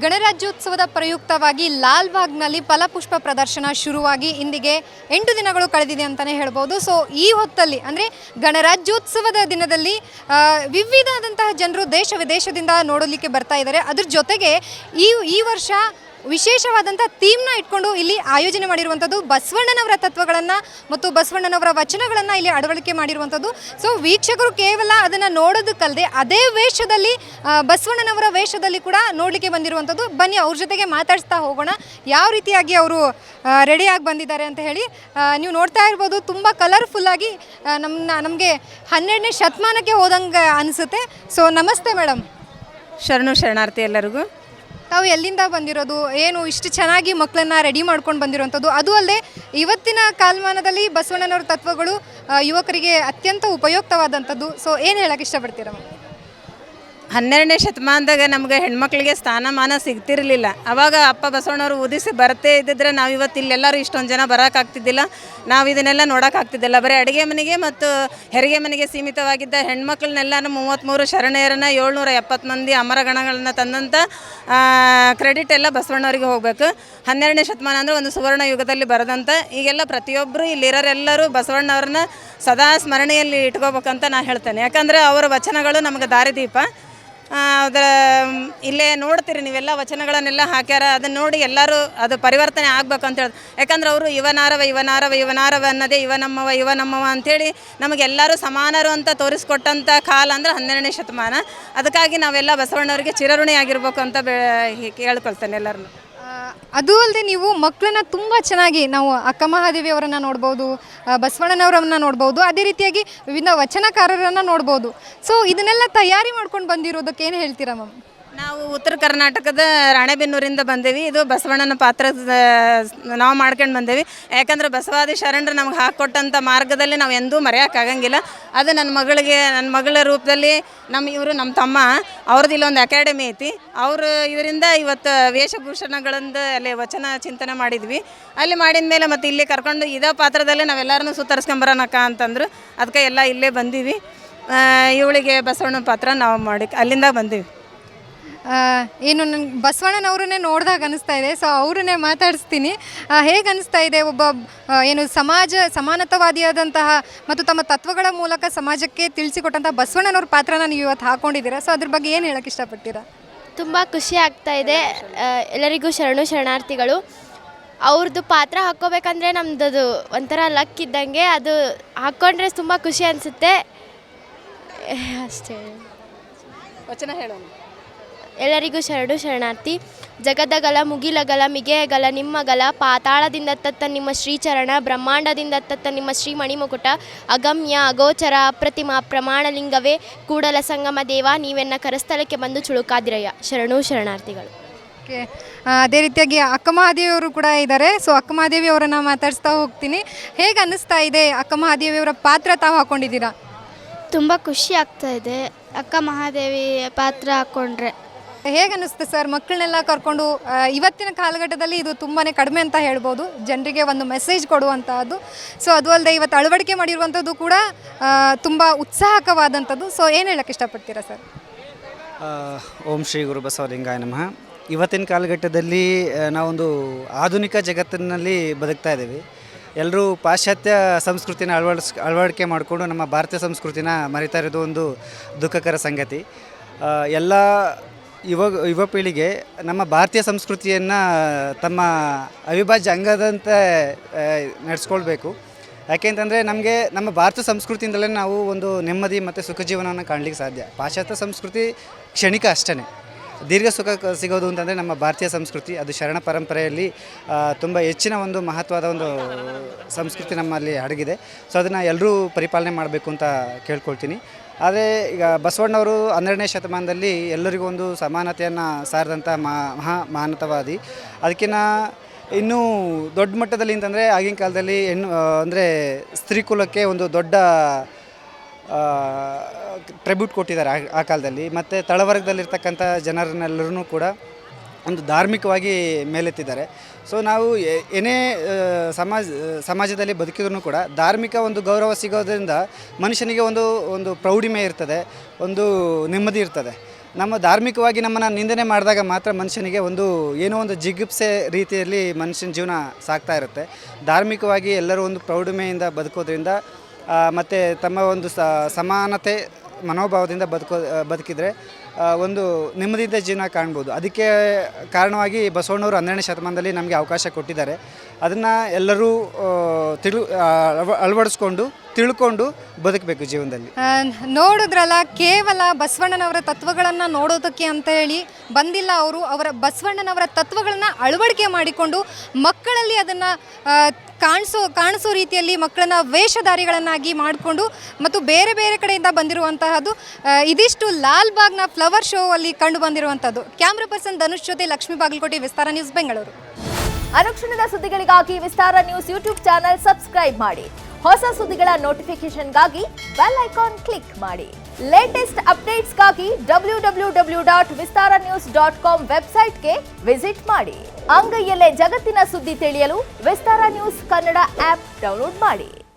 ಗಣರಾಜ್ಯೋತ್ಸವದ ಪ್ರಯುಕ್ತವಾಗಿ ಲಾಲ್ಬಾಗ್ನಲ್ಲಿ ಫಲಪುಷ್ಪ ಪ್ರದರ್ಶನ ಶುರುವಾಗಿ ಇಂದಿಗೆ 8 ದಿನಗಳು ಕಳೆದಿದೆ ಅಂತಲೇ ಹೇಳ್ಬೋದು. ಸೊ ಈ ಹೊತ್ತಲ್ಲಿ ಅಂದರೆ ಗಣರಾಜ್ಯೋತ್ಸವದ ದಿನದಲ್ಲಿ ವಿವಿಧವಾದಂತಹ ಜನರು ದೇಶ ವಿದೇಶದಿಂದ ನೋಡಲಿಕ್ಕೆ ಬರ್ತಾ ಇದ್ದಾರೆ. ಅದ್ರ ಜೊತೆಗೆ ಈ ವರ್ಷ ವಿಶೇಷವಾದಂಥ ಥೀಮ್ನ ಇಟ್ಕೊಂಡು ಇಲ್ಲಿ ಆಯೋಜನೆ ಮಾಡಿರುವಂಥದ್ದು ಬಸವಣ್ಣನವರ ತತ್ವಗಳನ್ನು ಮತ್ತು ಬಸವಣ್ಣನವರ ವಚನಗಳನ್ನು ಇಲ್ಲಿ ಅಳವಡಿಕೆ ಮಾಡಿರುವಂಥದ್ದು. ಸೊ ವೀಕ್ಷಕರು ಕೇವಲ ಅದನ್ನು ನೋಡೋದಕ್ಕಲ್ಲದೆ ಅದೇ ವೇಷದಲ್ಲಿ ಬಸವಣ್ಣನವರ ವೇಷದಲ್ಲಿ ಕೂಡ ನೋಡಲಿಕ್ಕೆ ಬಂದಿರುವಂಥದ್ದು. ಬನ್ನಿ ಅವ್ರ ಜೊತೆಗೆ ಮಾತಾಡಿಸ್ತಾ ಹೋಗೋಣ, ಯಾವ ರೀತಿಯಾಗಿ ಅವರು ರೆಡಿಯಾಗಿ ಬಂದಿದ್ದಾರೆ ಅಂತ ಹೇಳಿ. ನೀವು ನೋಡ್ತಾ ಇರ್ಬೋದು, ತುಂಬ ಕಲರ್ಫುಲ್ಲಾಗಿ ನಮಗೆ 12ನೇ ಶತಮಾನಕ್ಕೆ ಹೋದಂಗೆ ಅನಿಸುತ್ತೆ. ಸೊ ನಮಸ್ತೆ ಮೇಡಮ್. ಶರಣಾರ್ಥಿ ಎಲ್ಲರಿಗೂ. ತಾವು ಎಲ್ಲಿಂದ ಬಂದಿರೋದು, ಏನು ಇಷ್ಟು ಚೆನ್ನಾಗಿ ಮಕ್ಕಳನ್ನ ರೆಡಿ ಮಾಡ್ಕೊಂಡು ಬಂದಿರುವಂಥದ್ದು? ಅದು ಅಲ್ಲದೆ ಇವತ್ತಿನ ಕಾಲಮಾನದಲ್ಲಿ ಬಸವಣ್ಣನವರ ತತ್ವಗಳು ಯುವಕರಿಗೆ ಅತ್ಯಂತ ಉಪಯುಕ್ತವಾದಂಥದ್ದು. ಸೊ ಏನು ಹೇಳಕ್ಕೆ ಇಷ್ಟಪಡ್ತೀರಾ? 12ನೇ ಶತಮಾನದಾಗ ನಮಗೆ ಹೆಣ್ಮಕ್ಳಿಗೆ ಸ್ಥಾನಮಾನ ಸಿಗ್ತಿರಲಿಲ್ಲ. ಆವಾಗ ಅಪ್ಪ ಬಸವಣ್ಣವರು ಉದಿಸಿ ಬರ್ತೇ ಇದ್ದಿದ್ರೆ ನಾವು ಇವತ್ತು ಇಲ್ಲೆಲ್ಲರೂ ಇಷ್ಟೊಂದು ಜನ ಬರೋಕ್ಕಾಗ್ತಿದ್ದಿಲ್ಲ, ನಾವು ಇದನ್ನೆಲ್ಲ ನೋಡೋಕ್ಕಾಗ್ತಿದ್ದಿಲ್ಲ. ಬರೀ ಅಡುಗೆ ಮನೆಗೆ ಮತ್ತು ಹೆರಿಗೆ ಮನೆಗೆ ಸೀಮಿತವಾಗಿದ್ದ ಹೆಣ್ಮಕ್ಳನ್ನೆಲ್ಲನೂ 33 ಶರಣೆಯರನ್ನು 770 ಮಂದಿ ಅಮರಗಣಗಳನ್ನು ತಂದಂಥ ಕ್ರೆಡಿಟ್ ಎಲ್ಲ ಬಸವಣ್ಣವರಿಗೆ ಹೋಗಬೇಕು. 12ನೇ ಶತಮಾನ ಅಂದರೆ ಒಂದು ಸುವರ್ಣ ಯುಗದಲ್ಲಿ ಬರೆದಂಥ ಈಗೆಲ್ಲ ಪ್ರತಿಯೊಬ್ಬರು ಇಲ್ಲಿರೋರೆಲ್ಲರೂ ಬಸವಣ್ಣವ್ರನ್ನ ಸದಾ ಸ್ಮರಣೆಯಲ್ಲಿ ಇಟ್ಕೋಬೇಕಂತ ನಾನು ಹೇಳ್ತೇನೆ. ಯಾಕಂದರೆ ಅವರ ವಚನಗಳು ನಮಗೆ ದಾರಿದೀಪ. ಅದರ ಇಲ್ಲೇ ನೋಡ್ತೀರಿ ನೀವೆಲ್ಲ ವಚನಗಳನ್ನೆಲ್ಲ ಹಾಕ್ಯಾರ, ಅದನ್ನು ನೋಡಿ ಎಲ್ಲರೂ ಅದು ಪರಿವರ್ತನೆ ಆಗ್ಬೇಕು ಅಂತ ಹೇಳಿ. ಯಾಕಂದ್ರೆ ಅವರು ಇವನಾರವ ಅನ್ನೋದೇ ಇವನಮ್ಮವ ಅಂಥೇಳಿ ನಮಗೆಲ್ಲರೂ ಸಮಾನರು ಅಂತ ತೋರಿಸ್ಕೊಟ್ಟಂಥ ಕಾಲ ಅಂದ್ರೆ 12ನೇ ಶತಮಾನ. ಅದಕ್ಕಾಗಿ ನಾವೆಲ್ಲ ಬಸವಣ್ಣವರಿಗೆ ಚಿರಋಣಿಯಾಗಿರ್ಬೇಕು ಅಂತ ಕೇಳ್ಕೊಳ್ತೇನೆ ಎಲ್ಲರನ್ನು. ಅದು ಅಲ್ಲದೆ ನೀವು ಮಕ್ಕಳನ್ನ ತುಂಬ ಚೆನ್ನಾಗಿ ನಾವು ಅಕ್ಕ ಮಹಾದೇವಿ ಅವರನ್ನು ನೋಡ್ಬೋದು, ಬಸವಣ್ಣನವರನ್ನು ನೋಡ್ಬೋದು, ಅದೇ ರೀತಿಯಾಗಿ ವಿವಿಧ ವಚನಕಾರರನ್ನು ನೋಡ್ಬೋದು. ಸೊ ಇದನ್ನೆಲ್ಲ ತಯಾರಿ ಮಾಡ್ಕೊಂಡು ಬಂದಿರೋದಕ್ಕೆ ಏನು ಹೇಳ್ತೀರಾ ಮ್ಯಾಮ್? ನಾವು ಉತ್ತರ ಕರ್ನಾಟಕದ ರಾಣೆಬೆನ್ನೂರಿಂದ ಬಂದೇವಿ. ಇದು ಬಸವಣ್ಣನ ಪಾತ್ರ ನಾವು ಮಾಡ್ಕೊಂಡು ಬಂದೇವಿ. ಯಾಕಂದ್ರೆ ಬಸವಾದಿ ಶರಣರು ನಮ್ಗೆ ಹಾಕಿಕೊಟ್ಟಂಥ ಮಾರ್ಗದಲ್ಲಿ ನಾವು ಎಂದೂ ಮರೆಯೋಕ್ಕಾಗಂಗಿಲ್ಲ. ಅದು ನನ್ನ ಮಗಳ ರೂಪದಲ್ಲಿ ಇವರು ನಮ್ಮ ತಮ್ಮ ಅವ್ರದ್ದು ಇಲ್ಲೊಂದು ಅಕಾಡೆಮಿ ಐತಿ. ಇವರಿಂದ ಇವತ್ತು ವೇಷಭೂಷಣಗಳಿಂದ ಅಲ್ಲಿ ವಚನ ಚಿಂತನೆ ಮಾಡಿದ್ವಿ. ಅಲ್ಲಿ ಮಾಡಿದ ಮೇಲೆ ಮತ್ತು ಇಲ್ಲಿ ಕರ್ಕೊಂಡು ಇದೇ ಪಾತ್ರದಲ್ಲೇ ನಾವೆಲ್ಲರನ್ನೂ ಸುತ್ತರಿಸ್ಕೊಂಬರೋಣಕ್ಕ ಅಂತಂದರು. ಅದಕ್ಕೆ ಎಲ್ಲ ಇಲ್ಲೇ ಬಂದೀವಿ. ಇವಳಿಗೆ ಬಸವಣ್ಣನ ಪಾತ್ರ ನಾವು ಮಾಡಿ ಅಲ್ಲಿಂದ ಬಂದೀವಿ. ಏನು ನನಗೆ ಬಸವಣ್ಣನವ್ರನ್ನೇ ನೋಡಿದಾಗ ಅನಿಸ್ತಾ ಇದೆ. ಸೊ ಅವ್ರನ್ನೇ ಮಾತಾಡಿಸ್ತೀನಿ. ಹೇಗೆ ಅನಿಸ್ತಾ ಇದೆ ಒಬ್ಬ ಏನು ಸಮಾನತಾವಾದಿಯಾದಂತಹ ಮತ್ತು ತಮ್ಮ ತತ್ವಗಳ ಮೂಲಕ ಸಮಾಜಕ್ಕೆ ತಿಳಿಸಿಕೊಟ್ಟಂಥ ಬಸವಣ್ಣನವ್ರ ಪಾತ್ರನ ನೀವು ಇವತ್ತು ಹಾಕ್ಕೊಂಡಿದ್ದೀರಾ. ಸೊ ಅದ್ರ ಬಗ್ಗೆ ಏನು ಹೇಳೋಕ್ಕೆ ಇಷ್ಟಪಡ್ತೀರಾ? ತುಂಬ ಖುಷಿ ಆಗ್ತಾ ಇದೆ. ಎಲ್ಲರಿಗೂ ಶರಣಾರ್ಥಿಗಳು. ಅವ್ರದ್ದು ಪಾತ್ರ ಹಾಕ್ಕೋಬೇಕಂದ್ರೆ ನಮ್ಮದು ಒಂಥರ ಲಕ್ ಇದ್ದಂಗೆ. ಅದು ಹಾಕ್ಕೊಂಡ್ರೆ ತುಂಬ ಖುಷಿ ಅನಿಸುತ್ತೆ ಅಷ್ಟೇ. ವಚನ ಹೇಳೋಣ. ಎಲ್ಲರಿಗೂ ಶರಣಾರ್ಥಿ. ಜಗದಗಲ ಮುಗಿಲಗಲ ಮಿಗೆಯಗಲ ನಿಮ್ಮಗಲ, ಪಾತಾಳದಿಂದ ತತ್ತ ನಿಮ್ಮ ಶ್ರೀಚರಣ, ಬ್ರಹ್ಮಾಂಡದಿಂದ ತತ್ತ ನಿಮ್ಮ ಶ್ರೀ ಮಣಿಮುಕುಟ, ಅಗಮ್ಯ ಅಗೋಚರ ಅಪ್ರತಿಮ ಪ್ರಮಾಣಲಿಂಗವೇ ಕೂಡಲ ಸಂಗಮ ದೇವ, ನೀವೆನ್ನ ಕರಸ್ಥಳಕ್ಕೆ ಬಂದು ಚುಳುಕಾದಿರಯ್ಯ. ಶರಣಾರ್ಥಿಗಳು. ಓಕೆ, ಅದೇ ರೀತಿಯಾಗಿ ಅಕ್ಕ ಮಹಾದೇವಿಯವರು ಕೂಡ ಇದ್ದಾರೆ. ಸೊ ಅಕ್ಕ ಮಹಾದೇವಿ ಅವರನ್ನು ಮಾತಾಡಿಸ್ತಾ ಹೋಗ್ತೀನಿ. ಹೇಗೆ ಅನ್ನಿಸ್ತಾ ಇದೆ ಅಕ್ಕ ಮಹಾದೇವಿಯವರ ಪಾತ್ರ ತಾವು ಹಾಕ್ಕೊಂಡಿದ್ದೀರಾ? ತುಂಬ ಖುಷಿ ಆಗ್ತಾ ಇದೆ ಅಕ್ಕ ಮಹಾದೇವಿ ಪಾತ್ರ ಹಾಕ್ಕೊಂಡ್ರೆ. ಹೇಗೆ ಅನ್ನಿಸ್ತು ಸರ್ ಮಕ್ಕಳನ್ನೆಲ್ಲ ಕರ್ಕೊಂಡು? ಇವತ್ತಿನ ಕಾಲಘಟ್ಟದಲ್ಲಿ ಇದು ತುಂಬಾ ಕಡಿಮೆ ಅಂತ ಹೇಳ್ಬೋದು, ಜನರಿಗೆ ಒಂದು ಮೆಸೇಜ್ ಕೊಡುವಂಥದ್ದು. ಸೊ ಅದು ಅಲ್ಲದೆ ಇವತ್ತು ಅಳವಡಿಕೆ ಮಾಡಿರುವಂಥದ್ದು ಕೂಡ ತುಂಬ ಉತ್ಸಾಹಕವಾದಂಥದ್ದು. ಸೊ ಏನು ಹೇಳೋಕ್ಕೆ ಇಷ್ಟಪಡ್ತೀರಾ ಸರ್? ಓಂ ಶ್ರೀ ಗುರು ಬಸವಲಿಂಗಾಯ ನಮಃ. ಇವತ್ತಿನ ಕಾಲಘಟ್ಟದಲ್ಲಿ ನಾವೊಂದು ಆಧುನಿಕ ಜಗತ್ತಿನಲ್ಲಿ ಬದುಕ್ತಾ ಇದ್ದೀವಿ. ಎಲ್ಲರೂ ಪಾಶ್ಚಾತ್ಯ ಸಂಸ್ಕೃತಿನ ಅಳವಡಿಕೆ ಮಾಡಿಕೊಂಡು ನಮ್ಮ ಭಾರತೀಯ ಸಂಸ್ಕೃತಿನ ಮರಿತಾ ಇರೋದು ಒಂದು ದುಃಖಕರ ಸಂಗತಿ. ಎಲ್ಲ ಯುವ ಪೀಳಿಗೆ ನಮ್ಮ ಭಾರತೀಯ ಸಂಸ್ಕೃತಿಯನ್ನು ತಮ್ಮ ಅವಿಭಾಜ್ಯ ಅಂಗದಂತೆ ನಡೆಸ್ಕೊಳ್ಬೇಕು. ಯಾಕೆಂತಂದರೆ ನಮಗೆ ನಮ್ಮ ಭಾರತ ಸಂಸ್ಕೃತಿಯಿಂದಲೇ ನಾವು ಒಂದು ನೆಮ್ಮದಿ ಮತ್ತು ಸುಖ ಜೀವನವನ್ನು ಕಾಣಲಿಕ್ಕೆ ಸಾಧ್ಯ. ಪಾಶ್ಚಾತ್ಯ ಸಂಸ್ಕೃತಿ ಕ್ಷಣಿಕ ಅಷ್ಟೇ. ದೀರ್ಘ ಸುಖ ಸಿಗೋದು ಅಂತಂದರೆ ನಮ್ಮ ಭಾರತೀಯ ಸಂಸ್ಕೃತಿ, ಅದು ಶರಣ ಪರಂಪರೆಯಲ್ಲಿ ತುಂಬ ಹೆಚ್ಚಿನ ಒಂದು ಮಹತ್ವದ ಒಂದು ಸಂಸ್ಕೃತಿ ನಮ್ಮಲ್ಲಿ ಅಡಗಿದೆ. ಸೊ ಅದನ್ನು ಎಲ್ಲರೂ ಪರಿಪಾಲನೆ ಮಾಡಬೇಕು ಅಂತ ಕೇಳ್ಕೊಳ್ತೀನಿ. ಆದರೆ ಈಗ ಬಸವಣ್ಣವರು 12ನೇ ಶತಮಾನದಲ್ಲಿ ಎಲ್ಲರಿಗೂ ಒಂದು ಸಮಾನತೆಯನ್ನು ಸಾರಿದಂಥ ಮಾನವತಾವಾದಿ. ಅದಕ್ಕಿಂತ ಇನ್ನೂ ದೊಡ್ಡ ಮಟ್ಟದಲ್ಲಿ ಅಂತಂದರೆ ಆಗಿನ ಕಾಲದಲ್ಲಿ ಅಂದರೆ ಸ್ತ್ರೀ ಕುಲಕ್ಕೆ ಒಂದು ದೊಡ್ಡ ಟ್ರಿಬ್ಯೂಟ್ ಕೊಟ್ಟಿದ್ದಾರೆ ಆ ಕಾಲದಲ್ಲಿ. ಮತ್ತು ತಳವರ್ಗದಲ್ಲಿರ್ತಕ್ಕಂಥ ಜನರನ್ನೆಲ್ಲರೂ ಕೂಡ ಒಂದು ಧಾರ್ಮಿಕವಾಗಿ ಮೇಲೆತ್ತಿದ್ದಾರೆ. ಸೊ ನಾವು ಏನೇ ಸಮಾಜದಲ್ಲಿ ಬದುಕಿದ್ರೂ ಕೂಡ ಧಾರ್ಮಿಕ ಒಂದು ಗೌರವ ಸಿಗೋದ್ರಿಂದ ಮನುಷ್ಯನಿಗೆ ಒಂದು ಪ್ರೌಢಿಮೆ ಇರ್ತದೆ, ಒಂದು ನೆಮ್ಮದಿ ಇರ್ತದೆ. ನಮ್ಮ ಧಾರ್ಮಿಕವಾಗಿ ನಮ್ಮನ್ನು ನಿಂದನೆ ಮಾಡಿದಾಗ ಮಾತ್ರ ಮನುಷ್ಯನಿಗೆ ಏನೋ ಒಂದು ಜಿಗುಪ್ಸೆ ರೀತಿಯಲ್ಲಿ ಮನುಷ್ಯನ ಜೀವನ ಸಾಗ್ತಾ ಇರುತ್ತೆ. ಧಾರ್ಮಿಕವಾಗಿ ಎಲ್ಲರೂ ಒಂದು ಪ್ರೌಢಮೆಯಿಂದ ಬದುಕೋದ್ರಿಂದ ಮತ್ತು ತಮ್ಮ ಒಂದು ಸಮಾನತೆ ಮನೋಭಾವದಿಂದ ಬದುಕಿದರೆ ಒಂದು ನೆಮ್ಮದಿಯಿಂದ ಜೀವನ ಕಾಣ್ಬೋದು. ಅದಕ್ಕೆ ಕಾರಣವಾಗಿ ಬಸವಣ್ಣವರು 12ನೇ ಶತಮಾನದಲ್ಲಿ ನಮಗೆ ಅವಕಾಶ ಕೊಟ್ಟಿದ್ದಾರೆ. ಅದನ್ನು ಎಲ್ಲರೂ ಅಳವಡಿಸ್ಕೊಂಡು ತಿಳ್ಕೊಂಡು ಬದುಕಬೇಕು ಜೀವನದಲ್ಲಿ. ನೋಡಿದ್ರಲ್ಲ, ಕೇವಲ ಬಸವಣ್ಣನವರ ತತ್ವಗಳನ್ನು ನೋಡೋದಕ್ಕೆ ಅಂತ ಹೇಳಿ ಬಂದಿಲ್ಲ ಅವರು. ಅವರ ಬಸವಣ್ಣನವರ ತತ್ವಗಳನ್ನು ಅಳವಡಿಕೆ ಮಾಡಿಕೊಂಡು ಮಕ್ಕಳಲ್ಲಿ ಅದನ್ನು ಕಾಣಿಸೋ ರೀತಿಯಲ್ಲಿ ಮಕ್ಕಳನ್ನ ವೇಷಧಾರಿಗಳನ್ನಾಗಿ ಮಾಡಿಕೊಂಡು ಮತ್ತು ಬೇರೆ ಬೇರೆ ಕಡೆಯಿಂದ ಬಂದಿರುವಂತಹದ್ದು ಇದಿಷ್ಟು ಲಾಲ್ಬಾಗ್ನ ಫ್ಲವರ್ ಶೋ ಅಲ್ಲಿ ಕಂಡು ಬಂದಿರುವಂಥದ್ದು. ಕ್ಯಾಮ್ರಾ ಪರ್ಸನ್ ಧನುಷ್ ಜೊತೆ ಲಕ್ಷ್ಮೀ ಬಾಗಲಕೋಟೆ, ವಿಸ್ತಾರ ನ್ಯೂಸ್, ಬೆಂಗಳೂರು. ಅನುಕ್ಷಣದ ಸುದ್ದಿಗಳಿಗಾಗಿ ವಿಸ್ತಾರ ನ್ಯೂಸ್ ಯೂಟ್ಯೂಬ್ ಚಾನೆಲ್ ಸಬ್ಸ್ಕ್ರೈಬ್ ಮಾಡಿ. ಹೊಸ ಸುದ್ದಿಗಳ ನೋಟಿಫಿಕೇಶನ್ಗಾಗಿ ಬೆಲ್ ಐಕಾನ್ ಕ್ಲಿಕ್ ಮಾಡಿ. ಲೇಟೆಸ್ಟ್ ಅಪ್ಡೇಟ್ಸ್ಗಾಗಿ www.vistaranews.com ವೆಬ್ಸೈಟ್ಗೆ ವಿಸಿಟ್ ಮಾಡಿ. ಅಂಗೈಯಲ್ಲೇ ಜಗತ್ತಿನ ಸುದ್ದಿ ತಿಳಿಯಲು ವಿಸ್ತಾರ ನ್ಯೂಸ್ ಕನ್ನಡ ಆಪ್ ಡೌನ್ಲೋಡ್ ಮಾಡಿ.